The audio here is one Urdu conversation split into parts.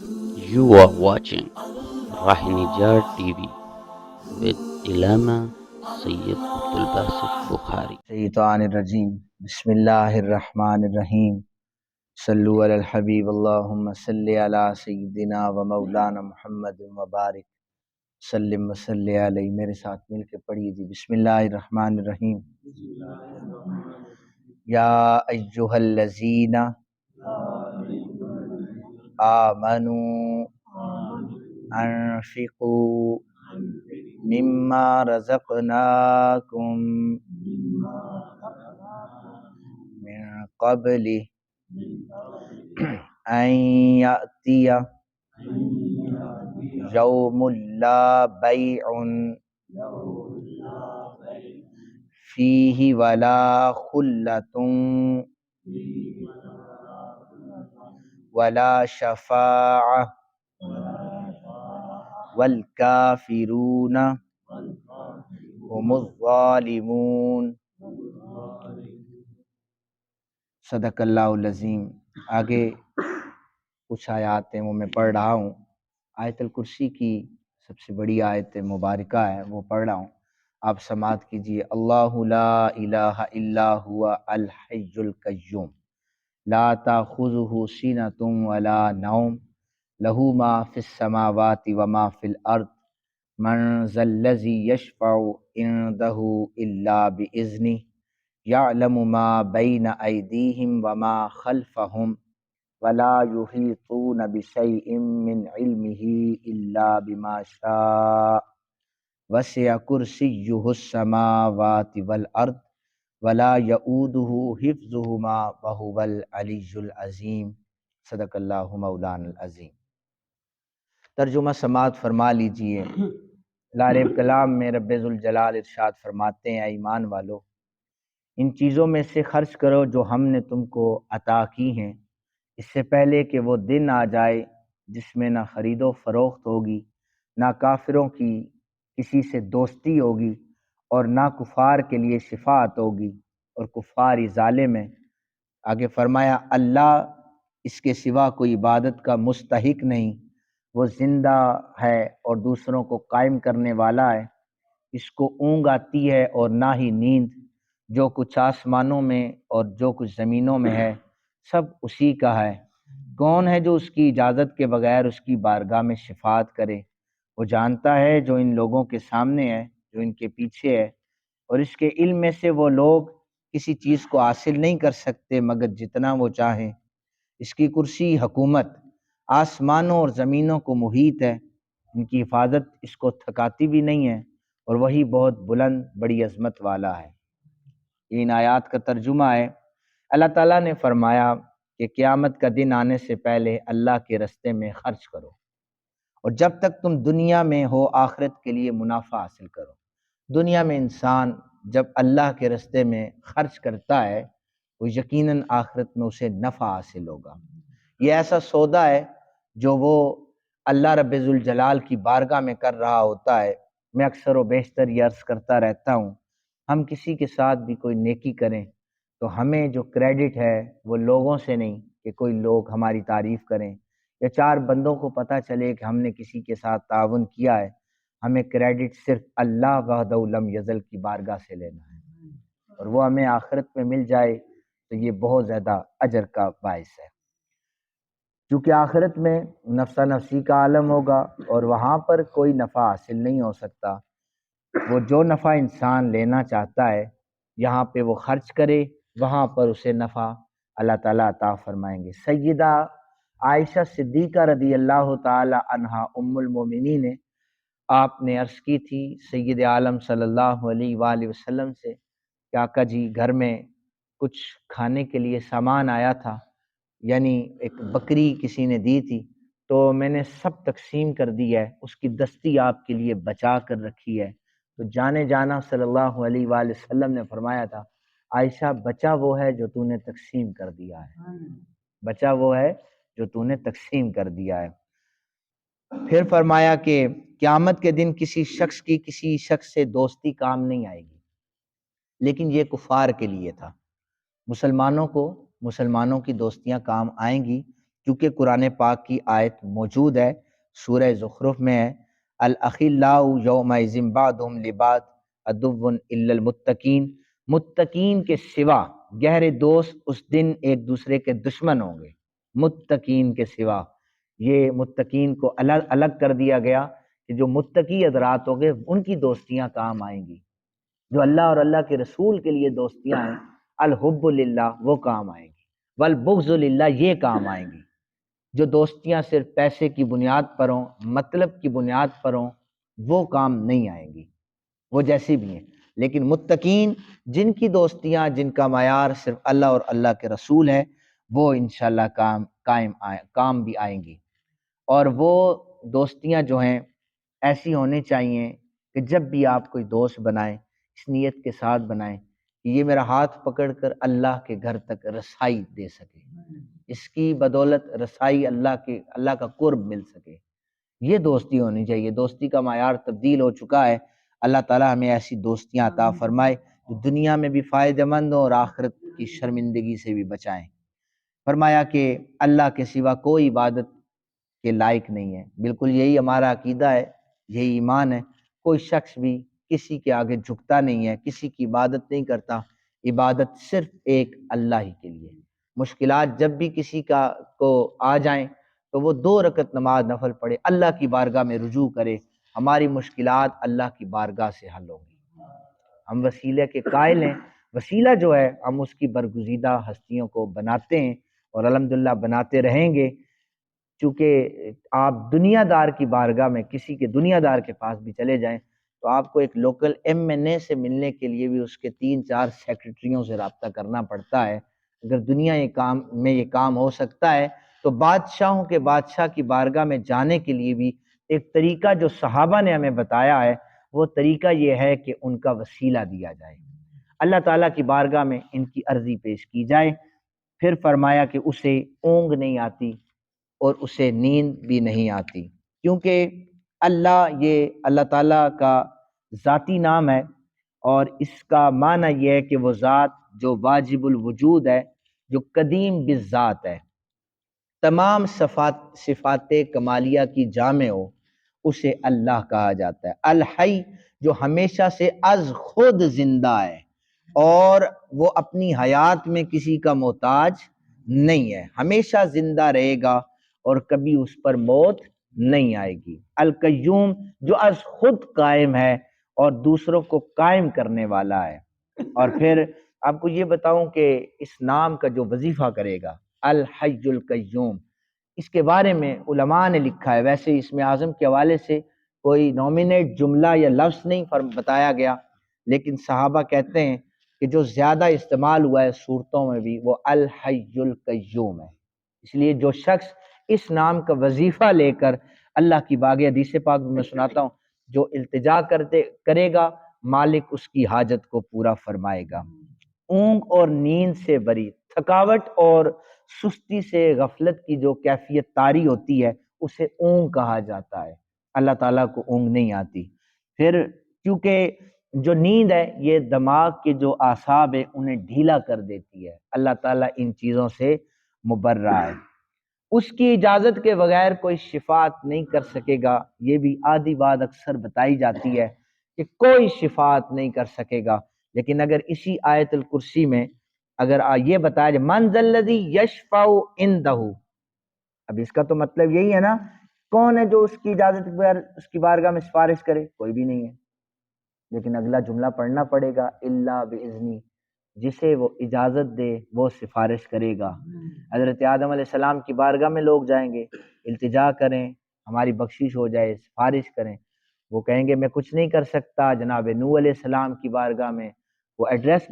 You are watching Rahinijar TV with Ilama Sayyid Abdul Basit Bukhari. الشیطان الرجیم بسم اللہ الرحمن الرحیم صلو علی الحبیب اللہم صلی علی سیدنا و مولانا محمد وبارک سلم وصلی علیہ۔ میرے ساتھ مل کے پڑھیے جی، بسم اللہ الرحمن الرحیم۔ یا ایہا الذین آمنوا انفقوا مما رزقناکم من قبل ان یأتی یوم لا بیع فیہ ولا خلۃ ولا شفاعہ والکافرون هم الظالمون۔ صدق اللہ العظیم۔ آگے کچھ آیات ہیں وہ میں پڑھ رہا ہوں۔ آیت الکرسی کی سب سے بڑی آیت مبارکہ ہے، وہ پڑھ رہا ہوں، آپ سماعت کیجیے۔ اللہ لا الہ الا هو الحی القیوم لا تأخذہ سنۃ ولا نوم لہ ما فی السماوات وما فی الارض من ذا الذی یشفع عندہ الا بإذنہ یعلم ما بین ایدیہم وما خلفہم ولا یحیطون بشیء من علمہ الا بما شاء وسع کرسیہ السماوات والارض ولا یؤودہ حفظہما وہو العلی العظیم۔ صدق اللہ مولانا العظیم۔ ترجمہ سماعت فرما لیجئے۔ لارِ کلام میں رب ذوالجلال ارشاد فرماتے ہیں، اے ایمان والو، ان چیزوں میں سے خرچ کرو جو ہم نے تم کو عطا کی ہیں، اس سے پہلے کہ وہ دن آ جائے جس میں نہ خرید و فروخت ہوگی، نہ کافروں کی کسی سے دوستی ہوگی، اور نہ کفار کے لیے شفاعت ہوگی، اور کفار ہی ظالم ہیں۔ آگے فرمایا، اللہ اس کے سوا کوئی عبادت کا مستحق نہیں، وہ زندہ ہے اور دوسروں کو قائم کرنے والا ہے، اس کو اونگ آتی ہے اور نہ ہی نیند، جو کچھ آسمانوں میں اور جو کچھ زمینوں میں ہے سب اسی کا ہے۔ کون ہے جو اس کی اجازت کے بغیر اس کی بارگاہ میں شفاعت کرے؟ وہ جانتا ہے جو ان لوگوں کے سامنے ہے، جو ان کے پیچھے ہے، اور اس کے علم میں سے وہ لوگ کسی چیز کو حاصل نہیں کر سکتے مگر جتنا وہ چاہیں۔ اس کی کرسی حکومت آسمانوں اور زمینوں کو محیط ہے، ان کی حفاظت اس کو تھکاتی بھی نہیں ہے، اور وہی بہت بلند بڑی عظمت والا ہے۔ ان آیات کا ترجمہ ہے، اللہ تعالیٰ نے فرمایا کہ قیامت کا دن آنے سے پہلے اللہ کے رستے میں خرچ کرو، اور جب تک تم دنیا میں ہو آخرت کے لیے منافع حاصل کرو۔ دنیا میں انسان جب اللہ کے رستے میں خرچ کرتا ہے، وہ یقیناً آخرت میں اسے نفع حاصل ہوگا۔ یہ ایسا سودا ہے جو وہ اللہ رب ذوالجلال کی بارگاہ میں کر رہا ہوتا ہے۔ میں اکثر و بیشتر یہ عرض کرتا رہتا ہوں، ہم کسی کے ساتھ بھی کوئی نیکی کریں تو ہمیں جو کریڈٹ ہے وہ لوگوں سے نہیں کہ کوئی لوگ ہماری تعریف کریں یا چار بندوں کو پتہ چلے کہ ہم نے کسی کے ساتھ تعاون کیا ہے۔ ہمیں کریڈٹ صرف اللہ وحدہ لم یزل کی بارگاہ سے لینا ہے، اور وہ ہمیں آخرت میں مل جائے تو یہ بہت زیادہ اجر کا باعث ہے، کیونکہ آخرت میں نفسا نفسی کا عالم ہوگا اور وہاں پر کوئی نفع حاصل نہیں ہو سکتا۔ وہ جو نفع انسان لینا چاہتا ہے یہاں پہ وہ خرچ کرے، وہاں پر اسے نفع اللہ تعالیٰ عطا فرمائیں گے۔ سیدہ عائشہ صدیقہ رضی اللہ تعالی عنہا ام المومنین نے آپ نے عرض کی تھی سید عالم صلی اللہ علیہ وآلہ وسلم سے کہ آقا جی گھر میں کچھ کھانے کے لیے سامان آیا تھا، یعنی ایک بکری کسی نے دی تھی تو میں نے سب تقسیم کر دی ہے، اس کی دستی آپ کے لیے بچا کر رکھی ہے۔ تو جانے جانا صلی اللہ علیہ وآلہ وسلم نے فرمایا تھا، عائشہ بچا وہ ہے جو تو نے تقسیم کر دیا ہے، بچا وہ ہے جو تو نے تقسیم کر دیا ہے۔ پھر فرمایا کہ قیامت کے دن کسی شخص کی کسی شخص سے دوستی کام نہیں آئے گی، لیکن یہ کفار کے لیے تھا۔ مسلمانوں کو مسلمانوں کی دوستیاں کام آئیں گی، چونکہ قرآن پاک کی آیت موجود ہے، سورہ زخرف میں ہے، الاخلاء یومئذ بعضهم لبعض عدو الا المتقین، متقین کے سوا گہرے دوست اس دن ایک دوسرے کے دشمن ہوں گے، متقین کے سوا۔ یہ متقین کو الگ الگ کر دیا گیا کہ جو متقی حضرات ہوں گے ان کی دوستیاں کام آئیں گی، جو اللہ اور اللہ کے رسول کے لیے دوستیاں ہیں، الحب للہ، وہ کام آئیں گی، والبغض للہ، یہ کام آئیں گی۔ جو دوستیاں صرف پیسے کی بنیاد پر ہوں، مطلب کی بنیاد پر ہوں، وہ کام نہیں آئیں گی، وہ جیسی بھی ہیں۔ لیکن متقین جن کی دوستیاں، جن کا معیار صرف اللہ اور اللہ کے رسول ہے، وہ انشاءاللہ کام بھی آئیں گی۔ اور وہ دوستیاں جو ہیں ایسی ہونی چاہیے کہ جب بھی آپ کوئی دوست بنائیں، اس نیت کے ساتھ بنائیں کہ یہ میرا ہاتھ پکڑ کر اللہ کے گھر تک رسائی دے سکے، اس کی بدولت رسائی اللہ کا قرب مل سکے، یہ دوستی ہونی چاہیے۔ دوستی کا معیار تبدیل ہو چکا ہے، اللہ تعالیٰ ہمیں ایسی دوستیاں عطا فرمائے جو دنیا میں بھی فائدہ مند ہوں اور آخرت کی شرمندگی سے بھی بچائیں۔ فرمایا کہ اللہ کے سوا کوئی عبادت کے لائق نہیں ہے، بالکل یہی ہمارا عقیدہ ہے، یہی ایمان ہے۔ کوئی شخص بھی کسی کے آگے جھکتا نہیں ہے، کسی کی عبادت نہیں کرتا، عبادت صرف ایک اللہ ہی کے لیے۔ مشکلات جب بھی کسی کو آ جائیں تو وہ 2 رکعت نماز نفل پڑھے، اللہ کی بارگاہ میں رجوع کرے، ہماری مشکلات اللہ کی بارگاہ سے حل ہوں گی۔ ہم وسیلے کے قائل ہیں، وسیلہ جو ہے ہم اس کی برگزیدہ ہستیوں کو بناتے ہیں اور الحمدللہ بناتے رہیں گے، چونکہ آپ دنیا دار کی بارگاہ میں کسی کے دنیا دار کے پاس بھی چلے جائیں تو آپ کو ایک لوکل MNA سے ملنے کے لیے بھی اس کے 3-4 سیکرٹریوں سے رابطہ کرنا پڑتا ہے۔ اگر دنیا یہ کام ہو سکتا ہے تو بادشاہوں کے بادشاہ کی بارگاہ میں جانے کے لیے بھی ایک طریقہ جو صحابہ نے ہمیں بتایا ہے، وہ طریقہ یہ ہے کہ ان کا وسیلہ دیا جائے، اللہ تعالیٰ کی بارگاہ میں ان کی عرضی پیش کی جائے۔ پھر فرمایا کہ اسے اونگ نہیں آتی اور اسے نیند بھی نہیں آتی، کیونکہ یہ اللہ تعالیٰ کا ذاتی نام ہے، اور اس کا معنی یہ ہے کہ وہ ذات جو واجب الوجود ہے، جو قدیم بالذات ہے، تمام صفات کمالیہ کی جامع ہو، اسے اللہ کہا جاتا ہے۔ الحی، جو ہمیشہ سے از خود زندہ ہے اور وہ اپنی حیات میں کسی کا محتاج نہیں ہے، ہمیشہ زندہ رہے گا اور کبھی اس پر موت نہیں آئے گی۔ القیوم، جو از خود قائم ہے اور دوسروں کو قائم کرنے والا ہے۔ اور پھر آپ کو یہ بتاؤں کہ اس نام کا جو وظیفہ کرے گا، الحی القیوم، اس کے بارے میں علماء نے لکھا ہے، ویسے اسم اعظم کے حوالے سے کوئی نومینیٹ جملہ یا لفظ نہیں بتایا گیا، لیکن صحابہ کہتے ہیں کہ جو زیادہ استعمال ہوا ہے صورتوں میں بھی، وہ الحی القیوم ہے۔ اس لیے جو شخص اس نام کا وظیفہ لے کر اللہ کی باغ، حدیث پاک میں سناتا ہوں، جو التجا کرے گا، مالک اس کی حاجت کو پورا فرمائے گا۔ اونگ اور نیند سے بری، تھکاوٹ اور سستی سے غفلت کی جو کیفیت طاری ہوتی ہے، اسے اونگ کہا جاتا ہے۔ اللہ تعالیٰ کو اونگ نہیں آتی۔ پھر کیونکہ جو نیند ہے یہ دماغ کے جو اعصاب ہے انہیں ڈھیلا کر دیتی ہے، اللہ تعالیٰ ان چیزوں سے مبرہ ہے۔ اس کی اجازت کے بغیر کوئی شفاعت نہیں کر سکے گا، یہ بھی آدھی بات اکثر بتائی جاتی ہے کہ کوئی شفاعت نہیں کر سکے گا، لیکن اگر اسی آیت الکرسی میں اگر یہ بتایا جائے من ذا الذی یشفع عندہ، اب اس کا تو مطلب یہی ہے نا، کون ہے جو اس کی اجازت کے بغیر اس کی بارگاہ میں سفارش کرے؟ کوئی بھی نہیں ہے، لیکن اگلا جملہ پڑھنا پڑے گا، الا باذنی، جسے وہ اجازت دے وہ سفارش کرے گا۔ حضرت آدم علیہ السلام کی بارگاہ میں لوگ جائیں گے، التجا کریں، ہماری بخشش ہو جائے، سفارش کریں، وہ کہیں گے میں کچھ نہیں کر سکتا۔ جناب نوح علیہ السلام کی بارگاہ میں وہ ایڈریس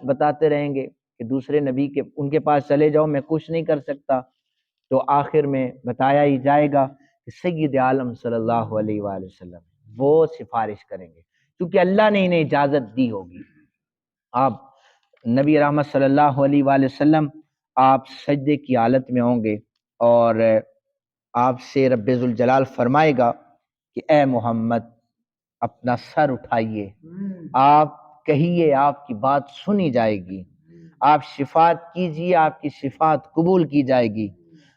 بتاتے رہیں گے کہ دوسرے نبی کے ان کے پاس چلے جاؤ، میں کچھ نہیں کر سکتا، تو آخر میں بتایا ہی جائے گا کہ سید عالم صلی اللہ علیہ وآلہ وسلم وہ سفارش کریں گے، کیونکہ اللہ نے انہیں اجازت دی ہوگی۔ آپ نبی رحمت صلی اللہ علیہ وآلہ وسلم آپ سجدے کی حالت میں ہوں گے اور آپ سے رب ذوالجلال فرمائے گا کہ اے محمد اپنا سر اٹھائیے، آپ کہیے، آپ کی بات سنی جائے گی، آپ شفاعت کیجیے، آپ کی شفاعت قبول کی جائے گی۔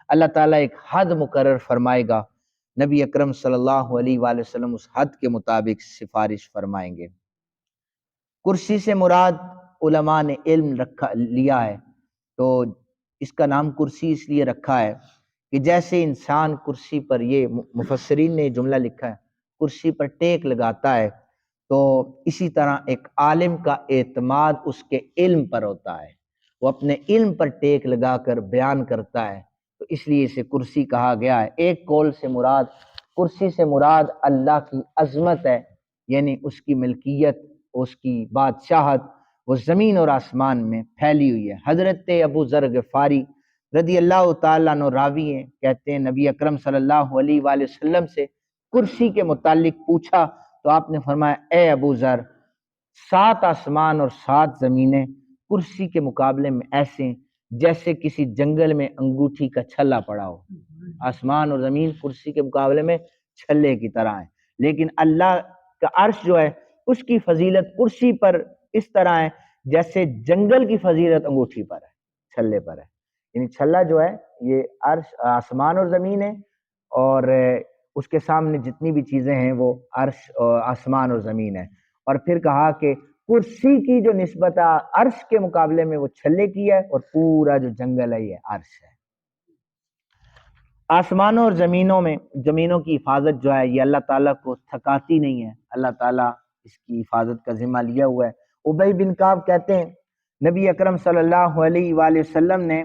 اللہ تعالیٰ ایک حد مقرر فرمائے گا، نبی اکرم صلی اللہ علیہ وآلہ وسلم اس حد کے مطابق سفارش فرمائیں گے۔ کرسی سے مراد علماء نے علم لیا ہے، تو اس کا نام کرسی اس لیے رکھا ہے کہ جیسے انسان کرسی پر، یہ مفسرین نے جملہ لکھا ہے، کرسی پر ٹیک لگاتا ہے، تو اسی طرح ایک عالم کا اعتماد اس کے علم پر ہوتا ہے، وہ اپنے علم پر ٹیک لگا کر بیان کرتا ہے، تو اس لیے اسے کرسی کہا گیا ہے۔ ایک قول سے مراد، کرسی سے مراد اللہ کی عظمت ہے، یعنی اس کی ملکیت، اس کی بادشاہت وہ زمین اور آسمان میں پھیلی ہوئی ہے۔ حضرت ابو ذر غفاری رضی اللہ تعالیٰ عنہ راوی ہیں، کہتے ہیں نبی اکرم صلی اللہ علیہ وآلہ وسلم سے کرسی کے متعلق پوچھا تو آپ نے فرمایا، اے ابو ذر، 7 آسمان اور 7 زمینیں کرسی کے مقابلے میں ایسے ہیں جیسے کسی جنگل میں انگوٹھی کا چھلا پڑا ہو۔ آسمان اور زمین کرسی کے مقابلے میں چھلے کی طرح ہیں، لیکن اللہ کا عرش جو ہے اس کی فضیلت کرسی پر اس طرح ہے جیسے جنگل کی فضیلت انگوٹھی پر ہے، چھلے پر ہے۔ یعنی چھلا جو ہے یہ عرش، آسمان اور زمین ہے، اور اس کے سامنے جتنی بھی چیزیں ہیں وہ عرش، آسمان اور زمین ہے۔ اور پھر کہا کہ کرسی کی جو نسبت عرش کے مقابلے میں وہ چھلے کی ہے، اور پورا جو جنگل ہے یہ عرش ہے۔ آسمانوں اور زمینوں کی حفاظت جو ہے یہ اللہ تعالیٰ کو تھکاتی نہیں ہے، اللہ تعالیٰ اس کی حفاظت کا ذمہ لیا ہوا ہے۔ ابی بن کعب کہتے ہیں نبی اکرم صلی اللہ علیہ وآلہ وسلم نے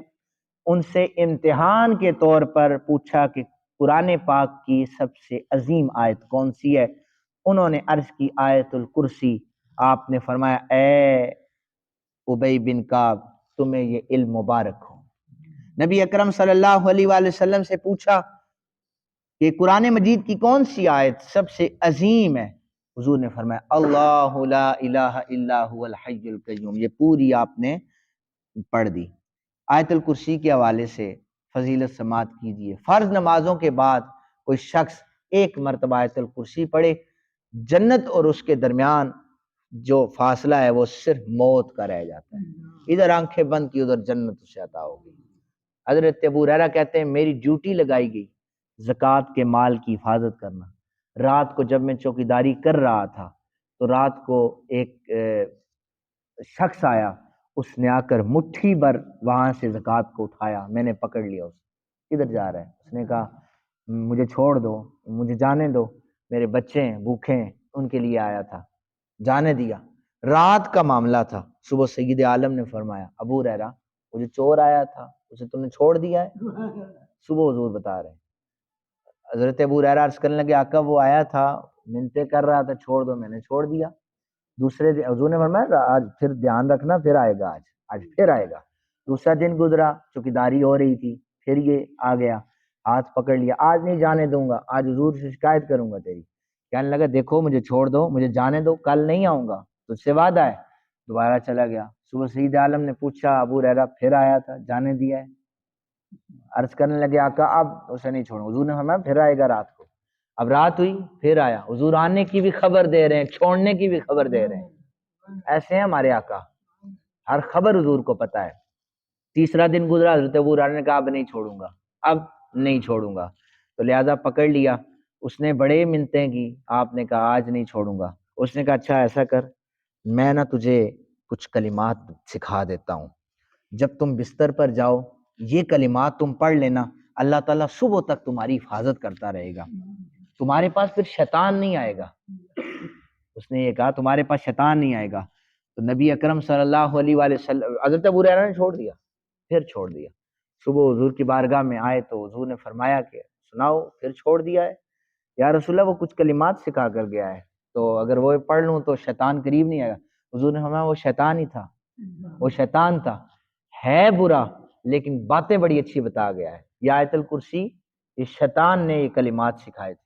ان سے امتحان کے طور پر پوچھا کہ قرآن پاک کی سب سے عظیم آیت کون سی ہے؟ انہوں نے عرض کی آیت الکرسی۔ آپ نے فرمایا، اے ابی بن کعب، تمہیں یہ علم مبارک ہو۔ نبی اکرم صلی اللہ علیہ وآلہ وسلم سے پوچھا کہ قرآن مجید کی کون سی آیت سب سے عظیم ہے؟ حضور نے فرمایا، اللہ لا الہ الا هو الحی القیوم۔ یہ پوری آپ نے پڑھ دی۔ آیت الکرسی کے حوالے سے فضیلت سماعت کیجیے۔ فرض نمازوں کے بعد کوئی شخص ایک مرتبہ آیت الکرسی پڑھے، جنت اور اس کے درمیان جو فاصلہ ہے وہ صرف موت کا رہ جاتا ہے۔ ادھر آنکھیں بند کی، ادھر جنت اسے عطا ہوگی۔ حضرت ابو ہریرہ کہتے ہیں میری ڈیوٹی لگائی گئی زکوٰۃ کے مال کی حفاظت کرنا۔ رات کو جب میں چوکیداری کر رہا تھا تو رات کو ایک شخص آیا، اس نے آ کر مٹھی بھر وہاں سے زکوٰۃ کو اٹھایا، میں نے پکڑ لیا اسے، کدھر جا رہا ہے؟ اس نے کہا مجھے چھوڑ دو، مجھے جانے دو، میرے بچے ہیں، بھوکے ہیں، ان کے لیے آیا تھا۔ جانے دیا۔ رات کا معاملہ تھا۔ صبح سید عالم نے فرمایا، ابو ہریرہ وہ جو چور آیا تھا اسے تم نے چھوڑ دیا ہے؟ صبح حضور بتا رہے ہیں۔ حضرت ابو ہریرہ عرض کرنے لگے، آقا وہ آیا تھا، منتیں کر رہا تھا، چھوڑ دو، میں نے چھوڑ دیا۔ دوسرے دن حضور نے فرمایا آج پھر دھیان رکھنا، پھر آئے گا، آج پھر آئے گا۔ دوسرا دن گزرا، چوکیداری ہو رہی تھی، پھر یہ آ گیا، ہاتھ پکڑ لیا، آج نہیں جانے دوں گا، آج حضور سے شکایت کروں گا تیری۔ کہنے لگا دیکھو مجھے چھوڑ دو، مجھے جانے دو، کل نہیں آؤں گا، تجھ سے وعدہ ہے۔ دوبارہ چلا گیا۔ صبح سید عالم نے پوچھا، ابو ہریرہ پھر آیا تھا، جانے دیا ہے؟ عرض کرنے لگے آقا اب اسے نہیں چھوڑوں۔ حضور نے فرمایا پھر آئے گا رات کو۔ اب رات ہوئی، پھر آیا۔ حضور آنے کی بھی خبر دے رہے ہیں، چھوڑنے کی بھی خبر دے رہے ہیں۔ ایسے ہیں ہمارے آقا، ہر خبر حضور کو پتہ ہے۔ تیسرا دن گزرا، حضرت ابو ہریرہ نے کہا اب نہیں چھوڑوں گا، اب نہیں چھوڑوں گا، تو لہذا پکڑ لیا۔ اس نے بڑے منتیں کی، آپ نے کہا آج نہیں چھوڑوں گا۔ اس نے کہا اچھا ایسا کر، میں نا تجھے کچھ کلمات سکھا دیتا ہوں، جب تم بستر پر جاؤ یہ کلمات تم پڑھ لینا، اللہ تعالیٰ صبح تک تمہاری حفاظت کرتا رہے گا، تمہارے پاس پھر شیطان نہیں آئے گا۔ اس نے یہ کہا تمہارے پاس شیطان نہیں آئے گا۔ تو نبی اکرم صلی اللہ علیہ وآلہ وسلم، حضرت ابو ہریرہ نے چھوڑ دیا، پھر چھوڑ دیا۔ صبح حضور کی بارگاہ میں آئے تو حضور نے فرمایا کہ سناؤ، پھر چھوڑ دیا ہے؟ یا رسول اللہ وہ کچھ کلمات سکھا کر گیا ہے، تو اگر وہ پڑھ لوں تو شیطان قریب نہیں آئے گا۔ حضور نے فرمایا وہ شیطان ہی تھا، وہ شیطان تھا، ہے برا لیکن باتیں بڑی اچھی بتا گیا ہے۔ یہ آیت الکرسی یہ شیطان نے یہ کلمات سکھائے تھے،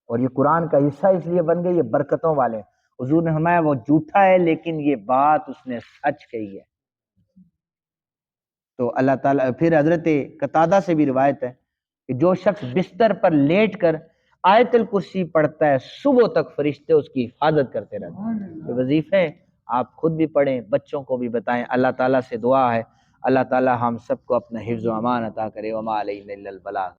اور یہ قرآن کا حصہ اس لیے بن گئے، یہ برکتوں والے ہیں۔ حضور نے فرمایا وہ جھوٹا ہے لیکن یہ بات اس نے سچ کہی ہے۔ تو اللہ تعالیٰ پھر حضرت قتادہ سے بھی روایت ہے کہ جو شخص بستر پر لیٹ کر آیت الکرسی پڑھتا ہے صبح تک فرشتے اس کی حفاظت کرتے رہتے ہیں۔ یہ وظیفے آپ خود بھی پڑھیں، بچوں کو بھی بتائیں۔ اللہ تعالیٰ سے دعا ہے اللہ تعالی ہم سب کو اپنا حفظ و امان عطا کرے، وما علینا الا البلاغ۔